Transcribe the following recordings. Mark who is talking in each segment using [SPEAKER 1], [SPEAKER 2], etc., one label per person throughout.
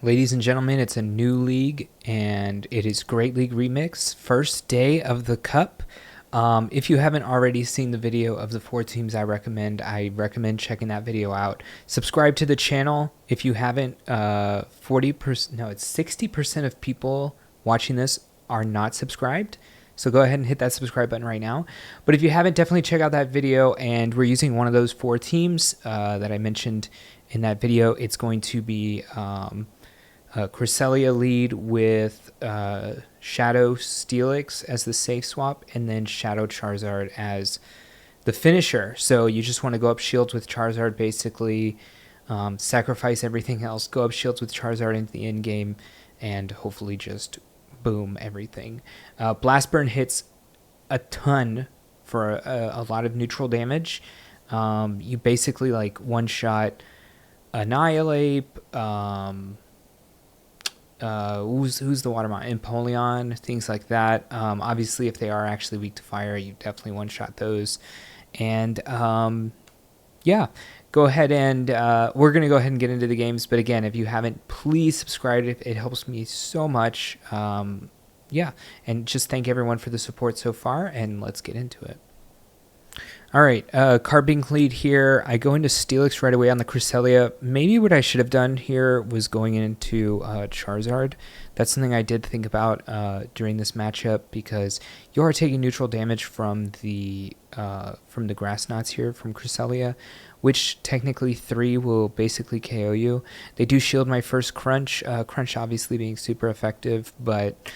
[SPEAKER 1] Ladies and gentlemen, it's a new league, and it is Great League Remix. First day of the Cup. If you haven't already seen the video of the 4 teams I recommend checking that video out. Subscribe to the channel if you haven't. 40%, no, it's 60% of people watching this are not subscribed. So go ahead and hit that subscribe button right now. But if you haven't, definitely check out that video. And we're using one of those 4 teams that I mentioned in that video. It's going to be Cresselia lead with Shadow Steelix as the safe swap, and then Shadow Charizard as the finisher. So you just want to go up shields with Charizard, basically sacrifice everything else, go up shields with Charizard into the end game, and hopefully just boom everything. Blast Burn hits a ton for a lot of neutral damage. You basically like one-shot Annihilate, who's the water mountain, Empoleon, things like that. Obviously, if they are actually weak to fire, you definitely one-shot those. And yeah, go ahead and we're going to go ahead and get into the games. But again, if you haven't, please subscribe. It helps me so much. Yeah, and just thank everyone for the support so far, and let's get into it. All right, Carbink lead here. I go into Steelix right away on the Cresselia. Maybe what I should have done here was going into Charizard. That's something I did think about during this matchup, because you are taking neutral damage from the grass knots here from Cresselia, which technically 3 will basically KO you. They do shield my first Crunch. Crunch obviously being super effective, but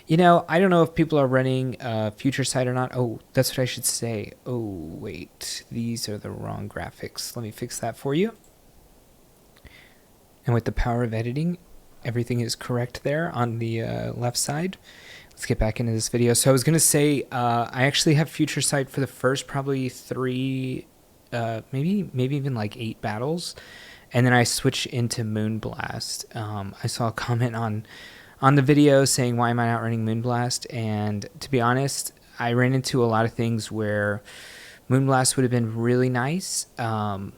[SPEAKER 1] you know, I don't know if people are running Future Sight or not. Oh, that's what I should say. Oh, wait. These are the wrong graphics. Let me fix that for you. And with the power of editing, everything is correct there on the left side. Let's get back into this video. So I was going to say, I actually have Future Sight for the first probably 3, maybe even like 8 battles. And then I switch into Moonblast. I saw a comment on the video saying, why am I not running Moonblast? And to be honest, I ran into a lot of things where Moonblast would have been really nice. Yeah.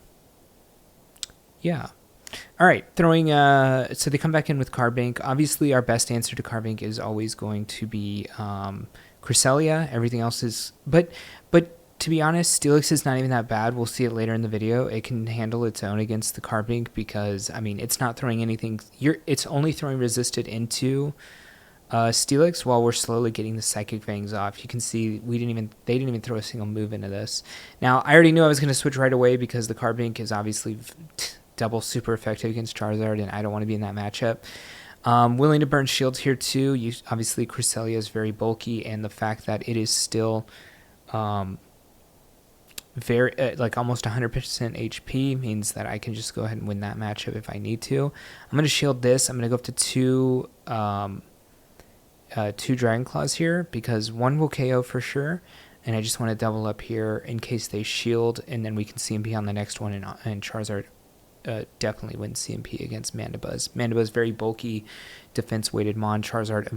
[SPEAKER 1] All right, throwing, so they come back in with Carbink. Obviously, our best answer to Carbink is always going to be Cresselia. Everything else is, but to be honest, Steelix is not even that bad. We'll see it later in the video. It can handle its own against the Carbink because, I mean, it's not throwing anything. It's only throwing resisted into Steelix while we're slowly getting the Psychic Fangs off. You can see they didn't even throw a single move into this. Now, I already knew I was going to switch right away because the Carbink is obviously double super effective against Charizard, and I don't want to be in that matchup. Willing to burn shields here too. Obviously, Cresselia is very bulky, and the fact that it is still very like almost 100% HP means that I can just go ahead and win that matchup if I need to. I'm going to shield this. I'm going to go up to 2 Dragon Claws here because 1 will KO for sure, and I just want to double up here in case they shield, and then we can CMP on the next one, and Charizard definitely wins CMP against Mandibuzz. Mandibuzz very bulky, defense weighted mon. Charizard a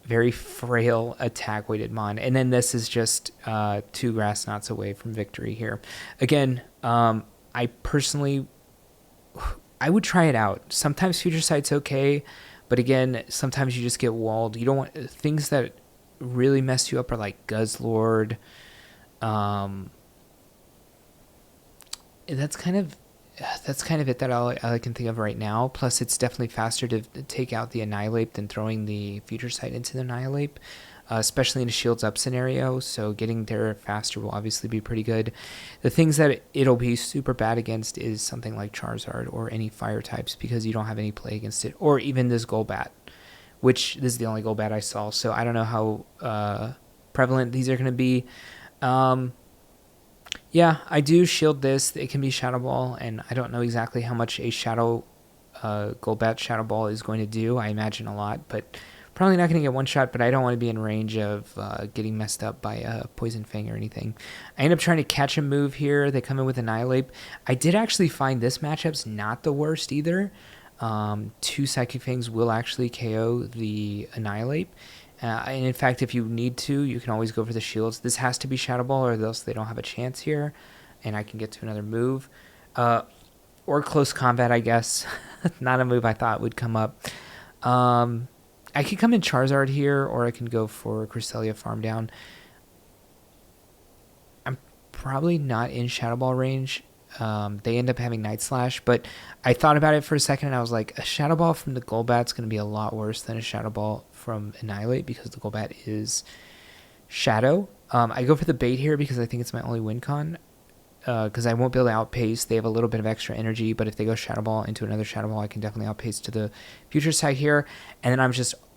[SPEAKER 1] very frail attack weighted mon, and then this is just 2 grass knots away from victory here. Again, I personally would try it out. Sometimes Future Sight's okay, but again, sometimes you just get walled. You don't want things that really mess you up are like Guzzlord. That's kind of it that I can think of right now. Plus, it's definitely faster to take out the Annihilate than throwing the Future Sight into the Annihilate, especially in a shields up scenario. So getting there faster will obviously be pretty good. The things that it'll be super bad against is something like Charizard or any fire types because you don't have any play against it, or even this Golbat, which this is the only Golbat I saw. So I don't know how prevalent these are going to be. Yeah, I do shield this. It can be Shadow Ball, and I don't know exactly how much a Shadow Golbat Shadow Ball is going to do. I imagine a lot, but probably not going to get one shot, but I don't want to be in range of getting messed up by a Poison Fang or anything. I end up trying to catch a move here. They come in with Annihilate. I did actually find this matchup's not the worst either. 2 Psychic Fangs will actually KO the Annihilate. And in fact, if you need to, you can always go for the shields. This has to be Shadow Ball or else they don't have a chance here. And I can get to another move. Or close combat, I guess. Not a move I thought would come up. I could come in Charizard here, or I can go for Cresselia farm down. I'm probably not in Shadow Ball range. They end up having Night Slash, but I thought about it for a second and I was like, a Shadow Ball from the Golbat's going to be a lot worse than a Shadow Ball from Annihilate because the Golbat is Shadow. I go for the bait here because I think it's my only win con. Because I won't be able to outpace. They have a little bit of extra energy, but if they go Shadow Ball into another Shadow Ball, I can definitely outpace to the future side here. And then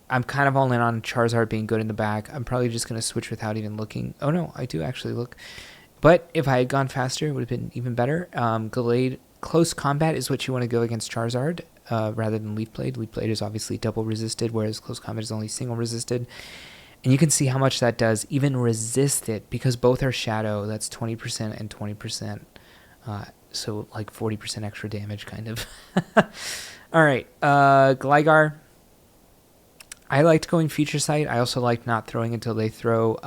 [SPEAKER 1] I'm kind of all in on Charizard being good in the back. I'm probably just going to switch without even looking. Oh no, I do actually look. But if I had gone faster, it would have been even better. Gallade, close combat is what you want to go against Charizard rather than Leaf Blade. Leaf Blade is obviously double resisted, whereas close combat is only single resisted. And you can see how much that does, even resist it, because both are Shadow. That's 20% and 20%. So like 40% extra damage, kind of. All right, Gligar. I liked going Future Sight. I also like not throwing until they throw.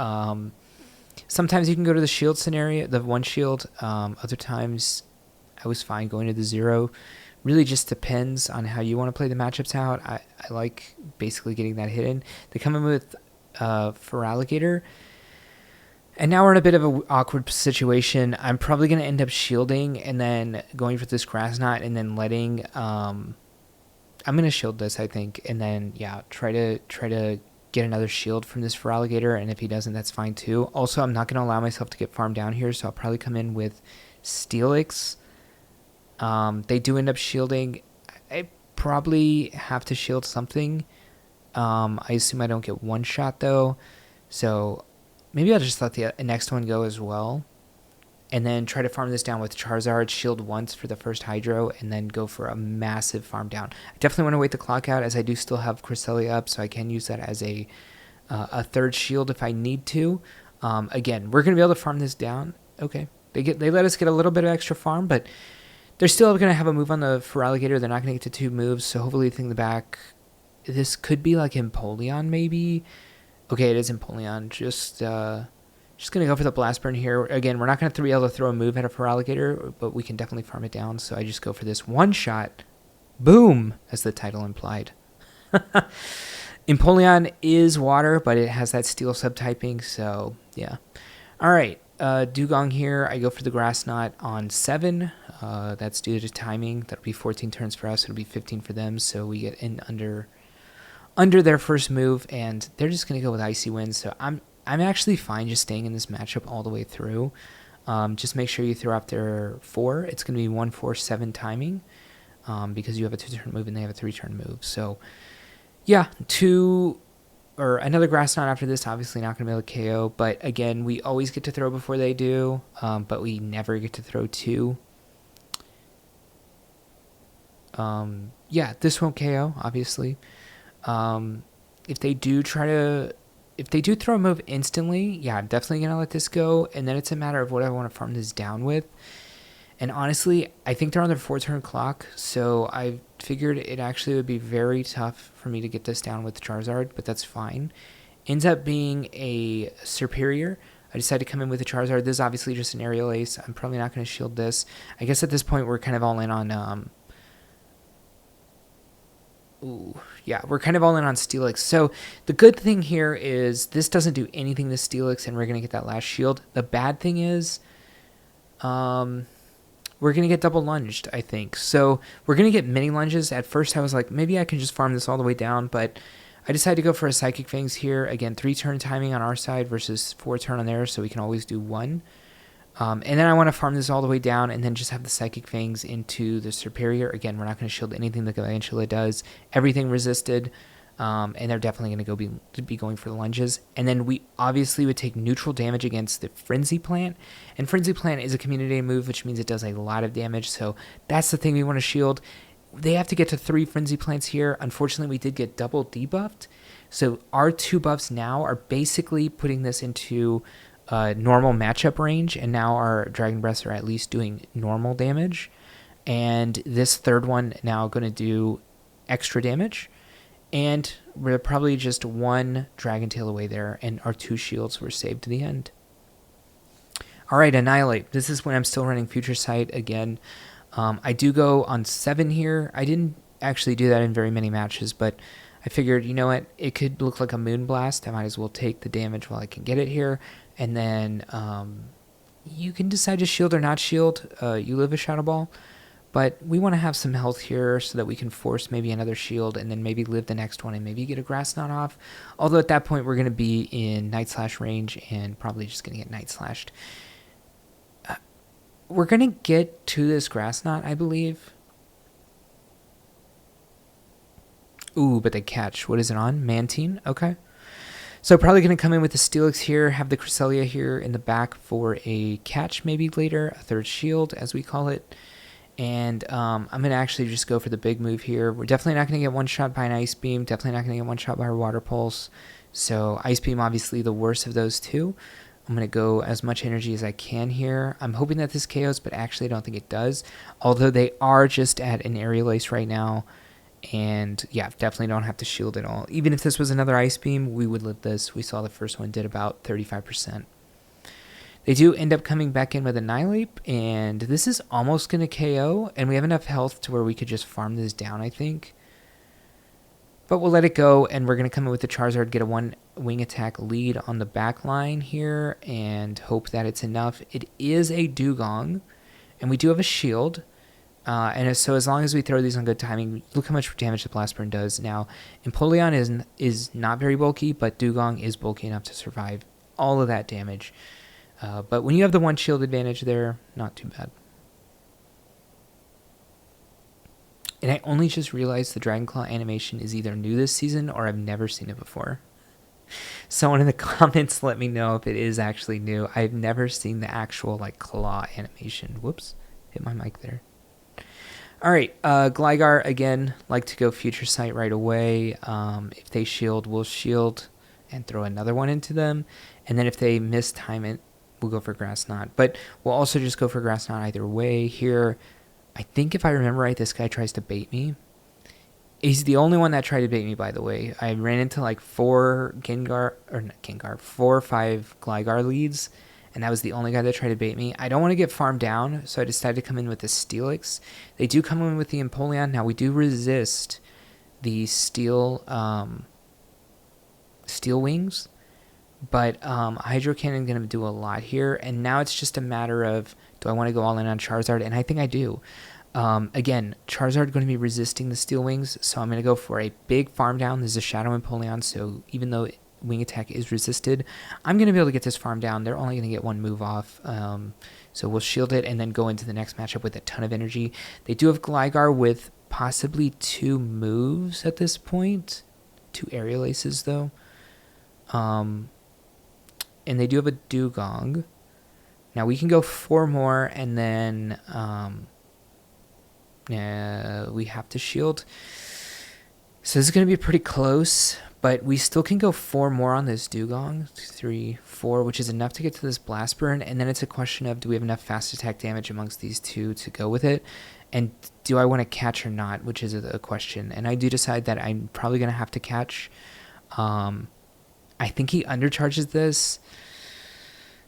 [SPEAKER 1] Sometimes you can go to the shield scenario, the one shield. Other times I was fine going to the 0. Really just depends on how you want to play the matchups out. I like basically getting that hidden. They come in with Feraligatr. And now we're in a bit of an awkward situation. I'm probably going to end up shielding and then going for this Grass Knot and then letting... I'm going to shield this, I think. And then, yeah, try to get another shield from this Feraligatr. And if he doesn't, that's fine too. Also, I'm not going to allow myself to get farmed down here. So I'll probably come in with Steelix. They do end up shielding. I probably have to shield something. I assume I don't get one shot though, so maybe I'll just let the next one go as well, and then try to farm this down with Charizard, shield once for the first Hydro, and then go for a massive farm down. I definitely want to wait the clock out, as I do still have Cresselia up, so I can use that as a third shield if I need to. Again, we're going to be able to farm this down. Okay, they let us get a little bit of extra farm, but they're still going to have a move on the Feraligatr. They're not going to get to 2 moves, so hopefully the thing in the back... This could be like Empoleon, maybe. Okay, it is Empoleon. Just gonna go for the Blast Burn here. Again, we're not gonna be able to throw a move at a Feraligatr, but we can definitely farm it down. So I just go for this one shot. Boom, as the title implied. Empoleon is water, but it has that steel subtyping. So yeah. All right, Dugong here. I go for the Grass Knot on 7. That's due to timing. That'll be 14 turns for us. It'll be 15 for them. So we get in under their first move, and they're just going to go with Icy Wind. So I'm actually fine just staying in this matchup all the way through. Just make sure you throw out their 4. It's going to be 1, 4, 7 timing because you have a 2-turn move and they have a 3-turn move. So yeah, another Grass Knot after this. Obviously not going to be able to KO, but again, we always get to throw before they do, but we never get to throw 2. Yeah, this won't KO, obviously. If they do throw a move instantly, yeah, I'm definitely going to let this go. And then it's a matter of what I want to farm this down with. And honestly, I think they're on their 4-turn clock. So I figured it actually would be very tough for me to get this down with Charizard, but that's fine. Ends up being a Superior. I decided to come in with a Charizard. This is obviously just an Aerial Ace. I'm probably not going to shield this. I guess at this point we're kind of all in on... we're kind of all in on Steelix. So the good thing here is this doesn't do anything to Steelix, and we're going to get that last shield. The bad thing is we're going to get double lunged, I think. So we're going to get mini lunges. At first I was like, maybe I can just farm this all the way down, but I decided to go for a Psychic Fangs here. Again, 3-turn timing on our side versus 4-turn on theirs, so we can always do 1. And then I want to farm this all the way down and then just have the Psychic Fangs into the Superior. Again, we're not going to shield anything the Galvantula does. Everything resisted, and they're definitely going to be going for the lunges. And then we obviously would take neutral damage against the Frenzy Plant. And Frenzy Plant is a community move, which means it does a lot of damage. So that's the thing we want to shield. They have to get to 3 Frenzy Plants here. Unfortunately, we did get double debuffed. So our 2 buffs now are basically putting this into... normal matchup range, and now our Dragon Breaths are at least doing normal damage, and this third one now going to do extra damage, and we're probably just 1 Dragon Tail away there, and our 2 shields were saved to the end. Alright, Annihilate. This is when I'm still running Future Sight again. I do go on 7 here. I didn't actually do that in very many matches, but I figured, you know what, it could look like a Moonblast. I might as well take the damage while I can get it here, and then you can decide to shield or not shield. You live a Shadow Ball, but we want to have some health here so that we can force maybe another shield and then maybe live the next one and maybe get a Grass Knot off. Although at that point we're going to be in Night Slash range and probably just going to get Night Slashed. We're going to get to this Grass Knot, I believe. Ooh, but they catch. What is it on? Mantine? Okay. So probably going to come in with the Steelix here, have the Cresselia here in the back for a catch maybe later, a third shield as we call it. And I'm going to actually just go for the big move here. We're definitely not going to get one shot by an Ice Beam, definitely not going to get one shot by a Water Pulse. So Ice Beam obviously the worst of those two. I'm going to go as much energy as I can here. I'm hoping that this KOs, but actually I don't think it does. Although they are just at an Aerial Ace right now. And yeah, definitely don't have to shield at all. Even if this was another Ice Beam, we would live this. We saw the first one did about 35%. They do end up coming back in with Annihilate, and this is almost going to KO. And we have enough health to where we could just farm this down, I think. But we'll let it go, and we're going to come in with the Charizard, get a one wing attack lead on the back line here, and hope that it's enough. It is a Dugong, and we do have a shield. So as long as we throw these on good timing, look how much damage the Blast Burn does. Now, Empoleon is not very bulky, but Dugong is bulky enough to survive all of that damage. But when you have the one shield advantage there, not too bad. And I only just realized the Dragon Claw animation is either new this season or I've never seen it before. Someone in the comments let me know if it is actually new. I've never seen the actual like claw animation. Whoops, hit my mic there. All right, Gligar again, like to go Future Sight right away. If they shield, we'll shield and throw another one into them. And then if they mistime it, we'll go for Grass Knot. But we'll also just go for Grass Knot either way here. I think if I remember right, this guy tries to bait me. He's the only one that tried to bait me, by the way. I ran into like 4 or 5 Gligar leads, and that was the only guy that tried to bait me. I don't want to get farmed down, so I decided to come in with the Steelix. They do come in with the Empoleon. Now, we do resist the Steel Wings, but Hydro Cannon is going to do a lot here, and now it's just a matter of, do I want to go all in on Charizard? And I think I do. Again, Charizard going to be resisting the Steel Wings, so I'm going to go for a big farm down. This is a Shadow Empoleon, so even though Wing Attack is resisted, I'm going to be able to get this farm down. They're only going to get one move off, so we'll shield it and then go into the next matchup with a ton of energy. They do have Gligar with possibly 2 moves at this point. 2 Aerial Aces, though. And they do have a Dugong. Now we can go 4 more, and then we have to shield. So this is going to be pretty close, but we still can go 4 more on this Dugong. 3, 4, which is enough to get to this Blast Burn, and then it's a question of, do we have enough fast attack damage amongst these two to go with it? And do I want to catch or not, which is a question. And I do decide that I'm probably going to have to catch. I think he undercharges this.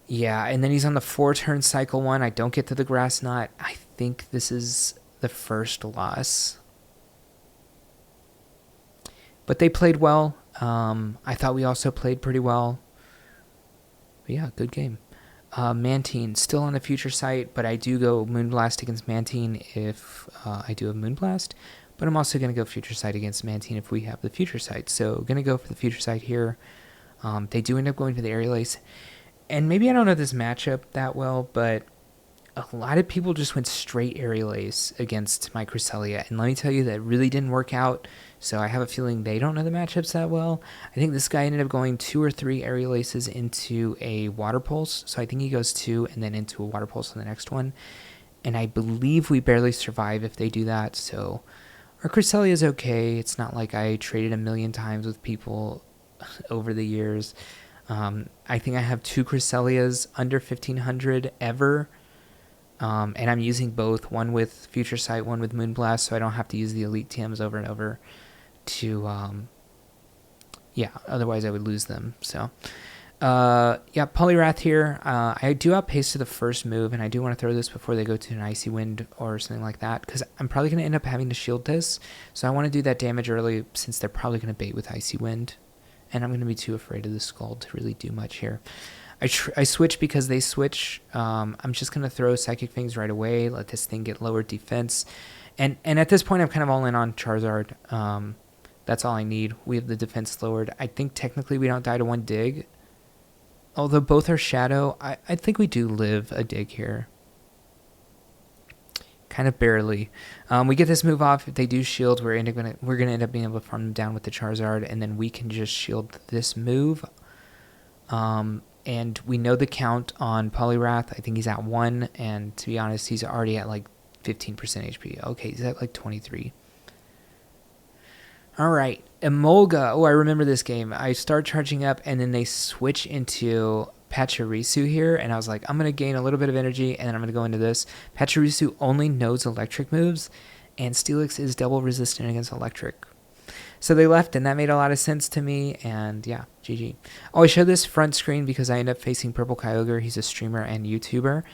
[SPEAKER 1] Yeah, and then he's on the 4-turn cycle 1. I don't get to the Grass Knot. I think this is the first loss. But they played well. I thought we also played pretty well. But yeah, good game. Mantine, still on the Future Sight, but I do go Moonblast against Mantine if I do have Moonblast. But I'm also going to go Future Sight against Mantine if we have the Future Sight. So going to go for the Future Sight here. They do end up going for the Aerial Ace. And maybe I don't know this matchup that well, but a lot of people just went straight Aerial Ace against my Cresselia. And let me tell you, that really didn't work out. So I have a feeling they don't know the matchups that well. I think this guy ended up going 2 or 3 Aerial Aces into a Water Pulse. So I think he goes 2 and then into a Water Pulse on the next one. And I believe we barely survive if they do that. So our Cresselia is okay. It's not like I traded a million times with people over the years. I think I have 2 Cresselias under 1500 ever. And I'm using both, one with Future Sight, one with Moonblast, so I don't have to use the Elite TMs over and over to, yeah, otherwise I would lose them. So, Yeah, Poliwrath here. I do outpace to the first move, and I do want to throw this before they go to an Icy Wind or something like that, because I'm probably going to end up having to shield this. So I want to do that damage early, since they're probably going to bait with Icy Wind. And I'm going to be too afraid of the Scald to really do much here. I switch because they switch. I'm just going to throw Psychic Fangs right away, let this thing get lower defense. And at this point, I'm kind of all in on Charizard. That's all I need. We have the defense lowered. I think technically we don't die to one dig. Although both are Shadow, I think we do live a dig here. Kind of barely. We get this move off. If they do shield, we're gonna end up being able to farm them down with the Charizard, and then we can just shield this move. And we know the count on Poliwrath. I think he's at 1, and to be honest, he's already at like 15% HP. Okay, he's at like 23. All right, Emolga. Oh, I remember this game. I start charging up, and then they switch into Pachirisu here, and I was like, I'm going to gain a little bit of energy, and then I'm going to go into this. Pachirisu only knows electric moves, and Steelix is double resistant against electric. So they left, and that made a lot of sense to me, and yeah, GG. Oh, I showed this front screen because I ended up facing Purple Kyogre. He's a streamer and YouTuber.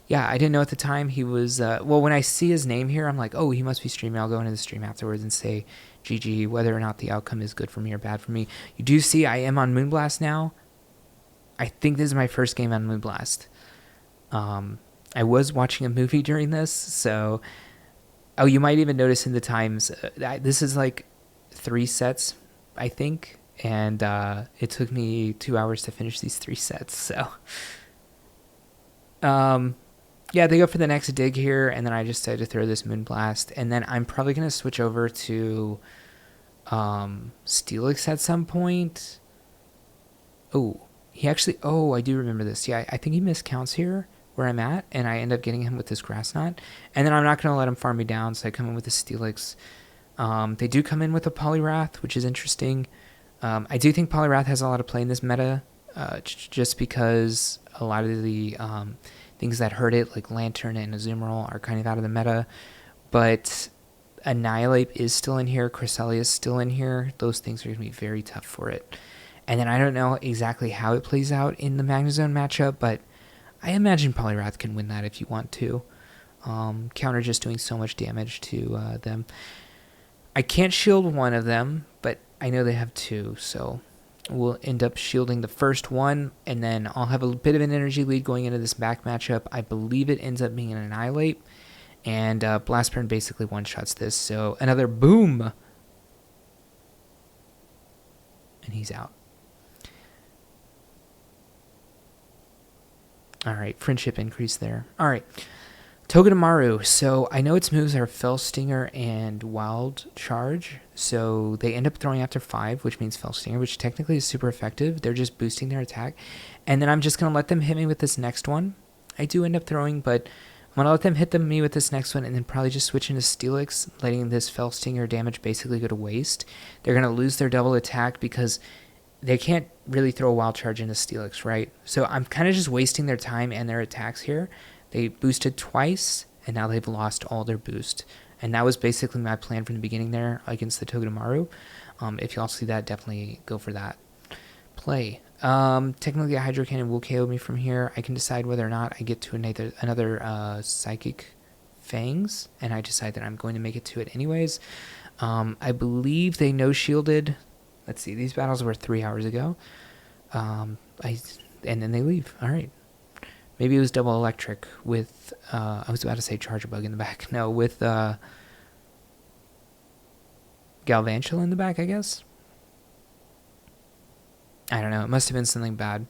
[SPEAKER 1] Yeah, I didn't know at the time he was, well, when I see his name here, I'm like, oh, he must be streaming. I'll go into the stream afterwards and say GG, whether or not the outcome is good for me or bad for me. You do see I am on Moonblast now. I think this is my first game on Moonblast. I was watching a movie during this, so, oh, you might even notice in the times, this is like 3 sets, I think, and it took me 2 hours to finish these 3 sets, so... Yeah, they go for the next dig here, and then I just decided to throw this Moonblast, and then I'm probably going to switch over to Steelix at some point. Oh, he actually, oh, I do remember this. Yeah, I think he miscounts here where I'm at, and I end up getting him with this Grass Knot, and then I'm not going to let him farm me down, so I come in with the Steelix. They do come in with a Poliwrath, which is interesting. I do think Poliwrath has a lot of play in this meta, just because a lot of the... things that hurt it, like Lantern and Azumarill, are kind of out of the meta. But Annihilate is still in here. Cresselia is still in here. Those things are going to be very tough for it. And then I don't know exactly how it plays out in the Magnezone matchup, but I imagine Poliwrath can win that if you want to. Counter just doing so much damage to them. I can't shield one of them, but I know they have 2, so... we'll end up shielding the first one, and then I'll have a bit of an energy lead going into this back matchup. I believe it ends up being an Annihilate, and Blast Burn basically one-shots this, so another boom! And he's out. Alright, friendship increase there. Alright, Togedemaru. So I know its moves are Fell Stinger and Wild Charge. So they end up throwing after 5, which means Fell Stinger, which technically is super effective. They're just boosting their attack. And then I'm just going to let them hit me with this next one. I do end up throwing, but I'm going to let them hit me with this next one and then probably just switch into Steelix, letting this Fell Stinger damage basically go to waste. They're going to lose their double attack because they can't really throw a Wild Charge into Steelix, right? So I'm kind of just wasting their time and their attacks here. They boosted twice, and now they've lost all their boost. And that was basically my plan from the beginning there against the Togedemaru. If y'all see that, definitely go for that play. Technically, a Hydro Cannon will KO me from here. I can decide whether or not I get to another Psychic Fangs, and I decide that I'm going to make it to it anyways. I believe they no-shielded. Let's see, these battles were 3 hours ago. And then they leave. All right. Maybe it was double electric with, I was about to say Charger Bug in the back. No, with Galvantula in the back, I guess. I don't know. It must have been something bad.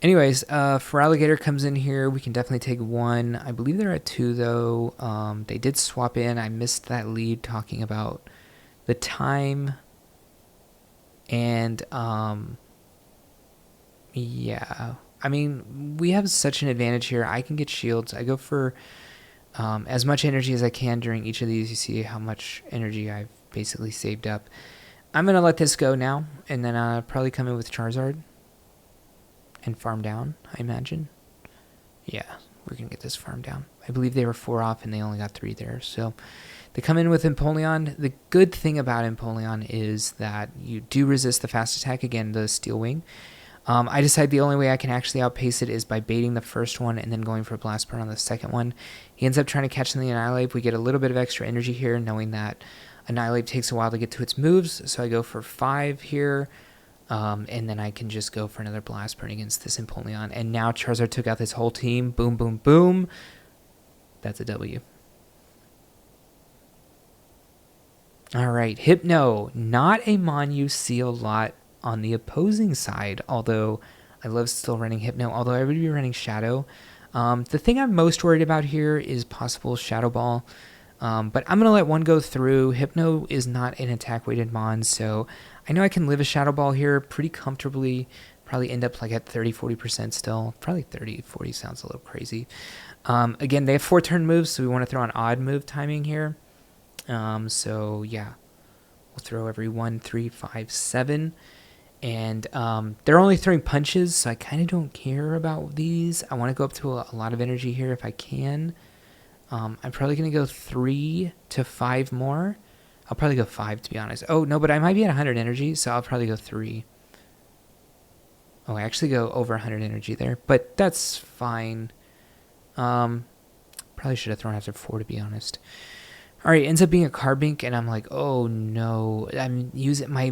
[SPEAKER 1] Anyways, Feraligatr comes in here. We can definitely take 1. I believe they're at 2, though. They did swap in. I missed that lead talking about the time. And, yeah... I mean, we have such an advantage here. I can get shields. I go for as much energy as I can during each of these. You see how much energy I've basically saved up. I'm going to let this go now, and then probably come in with Charizard and farm down, I imagine. Yeah, we're going to get this farm down. I believe they were 4 off, and they only got 3 there. So They come in with Empoleon. The good thing about Empoleon is that you do resist the fast attack, again, the Steel Wing. I decide the only way I can actually outpace it is by baiting the first one and then going for a Blast Burn on the second one. He ends up trying to catch in the Annihilate. We get a little bit of extra energy here, knowing that Annihilate takes a while to get to its moves, so I go for 5 here. And then I can just go for another Blast Burn against this Empoleon. And now Charizard took out this whole team. Boom, boom, boom. That's a W. Alright, Hypno. Not a Mon-U-Seal lot on the opposing side, although I love still running Hypno, although I would be running Shadow. The thing I'm most worried about here is possible Shadow Ball. But I'm going to let one go through. Hypno is not an attack-weighted Mon, so I know I can live a Shadow Ball here pretty comfortably. Probably end up like at 30-40% still. Probably 30-40 sounds a little crazy. Again, they have 4-turn moves, so we want to throw an odd move timing here. So yeah, we'll throw every 1, 3, 5, 7. And they're only throwing punches, so I kind of don't care about these. I want to go up to a lot of energy here if I can. I'm probably going to go 3 to 5 more. I'll probably go 5, to be honest. Oh, no, but I might be at 100 energy, so I'll probably go 3. Oh, I actually go over 100 energy there, but that's fine. Probably should have thrown after 4, to be honest. All right, ends up being a Carbink, and I'm like, oh no. I'm using my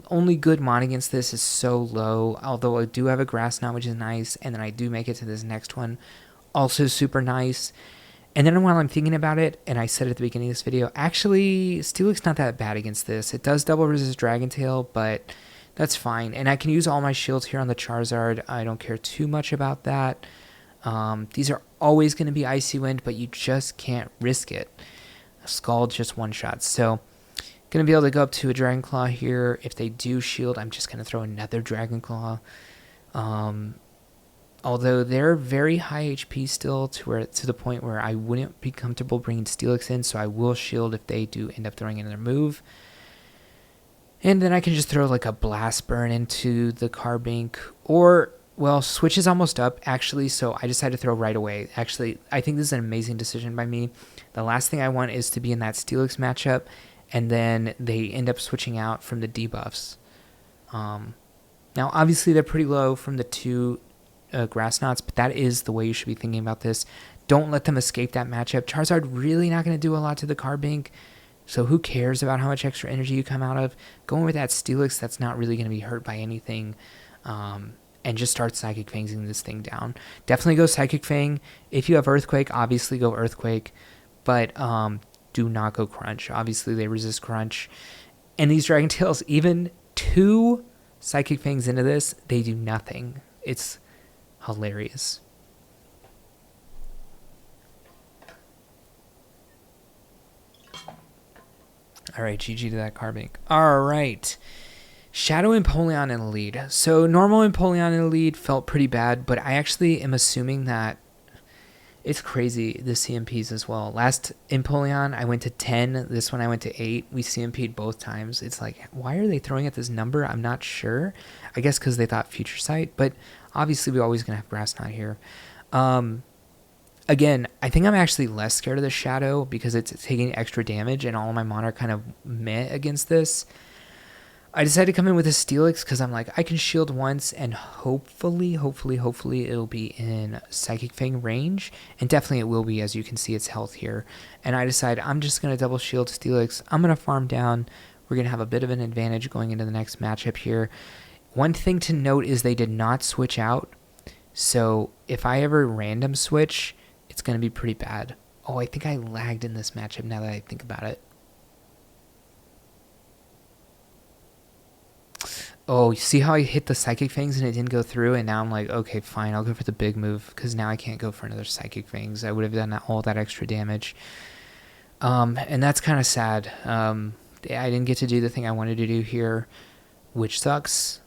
[SPEAKER 1] only good Mon against this is so low, although I do have a Grass Knot, which is nice, and then I do make it to this next one, also super nice. And then while I'm thinking about it, and I said at the beginning of this video, actually, Steelix not that bad against this. It does double resist Dragon Tail, but that's fine. And I can use all my shields here on the Charizard. I don't care too much about that. These are always going to be Icy Wind, but you just can't risk it. Scald just one shot. So, going to be able to go up to a Dragon Claw here. If they do shield, I'm just going to throw another Dragon Claw. Although they're very high HP still to the point where I wouldn't be comfortable bringing Steelix in, so I will shield if they do end up throwing another move. And then I can just throw like a Blast Burn into the Carbink, or, well, Switch is almost up, actually, so I decided to throw right away. Actually, I think this is an amazing decision by me. The last thing I want is to be in that Steelix matchup, and then they end up switching out from the debuffs. Now, obviously, they're pretty low from the 2 Grass Knots, but that is the way you should be thinking about this. Don't let them escape that matchup. Charizard really not going to do a lot to the Carbink, so who cares about how much extra energy you come out of? Going with that Steelix that's not really going to be hurt by anything, and just start Psychic Fanging this thing down. Definitely go Psychic Fang. If you have Earthquake, obviously go Earthquake, but do not go Crunch. Obviously, they resist Crunch. And these Dragon Tails, even 2 Psychic Fangs into this, they do nothing. It's hilarious. All right, GG to that Carbink. All right. Shadow Empoleon in the lead. So normal Empoleon in the lead felt pretty bad, but I actually am assuming that it's crazy, the CMPs as well. Last Empoleon, I went to 10. This one, I went to 8. We CMP'd both times. It's like, why are they throwing at this number? I'm not sure. I guess because they thought Future Sight, but obviously we're always going to have Grass Knot here. Again, I think I'm actually less scared of the Shadow because it's taking extra damage and all of my Mon are kind of meh against this. I decided to come in with a Steelix because I'm like, I can shield once and hopefully it'll be in Psychic Fang range. And definitely it will be, as you can see its health here. And I decide I'm just going to double shield Steelix. I'm going to farm down. We're going to have a bit of an advantage going into the next matchup here. One thing to note is they did not switch out. So if I ever random switch, it's going to be pretty bad. Oh, I think I lagged in this matchup now that I think about it. Oh, you see how I hit the Psychic Fangs and it didn't go through? And now I'm like, okay, fine, I'll go for the big move because now I can't go for another Psychic Fangs. I would have done all that extra damage. And that's kind of sad. I didn't get to do the thing I wanted to do here, which sucks.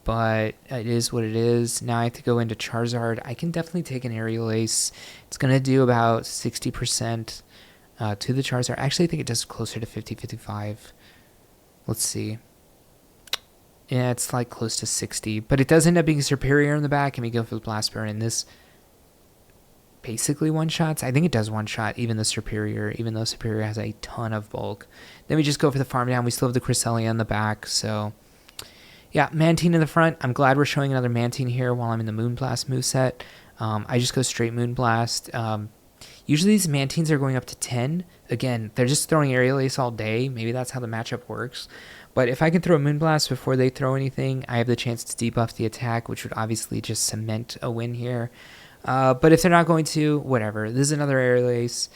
[SPEAKER 1] But it is what it is. Now I have to go into Charizard. I can definitely take an Aerial Ace. It's going to do about 60% to the Charizard. Actually, I think it does closer to 50-55. Let's see. Yeah, it's like close to 60. But it does end up being superior in the back, and we go for the Blast Burn. And this basically one-shots. I think it does one-shot even the Superior, even though Superior has a ton of bulk. Then we just go for the farm down. We still have the Cresselia in the back, so yeah, Mantine in the front. I'm glad we're showing another Mantine here while I'm in the Moonblast moveset. I just go straight Moonblast. Usually these Mantines are going up to 10. Again, they're just throwing Aerial Ace all day. Maybe that's how the matchup works. But if I can throw a Moonblast before they throw anything, I have the chance to debuff the attack, which would obviously just cement a win here. But if they're not going to, whatever. This is another Aerial Ace.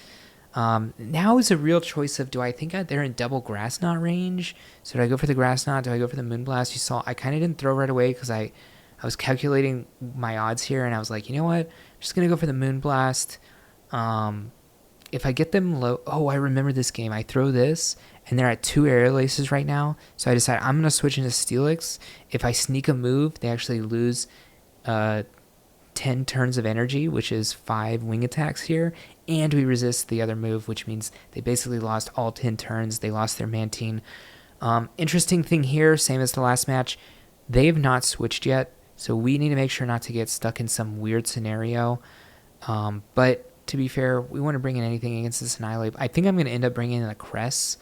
[SPEAKER 1] Now is a real choice of, do I think they're in double Grass Knot range? So do I go for the Grass Knot? Do I go for the Moonblast? You saw I kind of didn't throw right away because I was calculating my odds here, and I was like, you know what? I'm just going to go for the Moonblast. If I get them low... Oh, I remember this game. I throw this, and they're at 2 Aerial Aces right now. So I decide I'm going to switch into Steelix. If I sneak a move, they actually lose 10 turns of energy, which is 5 wing attacks here. And we resist the other move, which means they basically lost all 10 turns. They lost their Mantine. Interesting thing here, same as the last match, they have not switched yet. So we need to make sure not to get stuck in some weird scenario. But to be fair, we want to bring in anything against this Annihilate. I think I'm going to end up bringing in a Cress.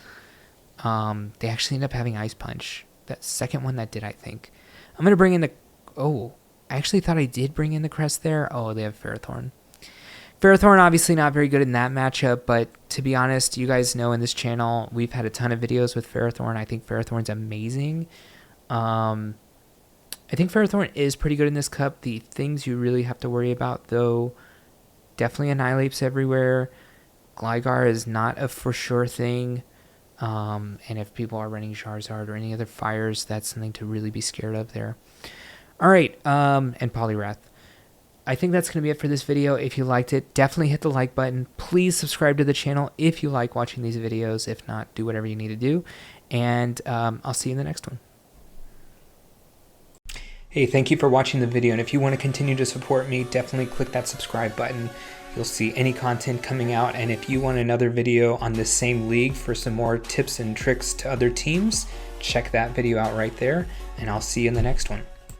[SPEAKER 1] They actually end up having Ice Punch. That second one that did, I think. I'm going to bring in the... Oh, I actually thought I did bring in the Cress there. Oh, they have Ferrothorn. Ferrothorn obviously not very good in that matchup, but to be honest, you guys know in this channel, we've had a ton of videos with Ferrothorn. I think Ferrothorn's amazing. I think Ferrothorn is pretty good in this cup. The things you really have to worry about, though... Definitely Annihilates everywhere. Gligar is not a for sure thing. And if people are running Charizard or any other fires, that's something to really be scared of there. Alright, and Poliwrath. I think that's going to be it for this video. If you liked it, definitely hit the like button. Please subscribe to the channel if you like watching these videos. If not, do whatever you need to do. And I'll see you in the next one. Hey, thank you for watching the video, and if you want to continue to support me, definitely click that subscribe button. You'll see any content coming out, and if you want another video on this same league for some more tips and tricks to other teams, check that video out right there, and I'll see you in the next one.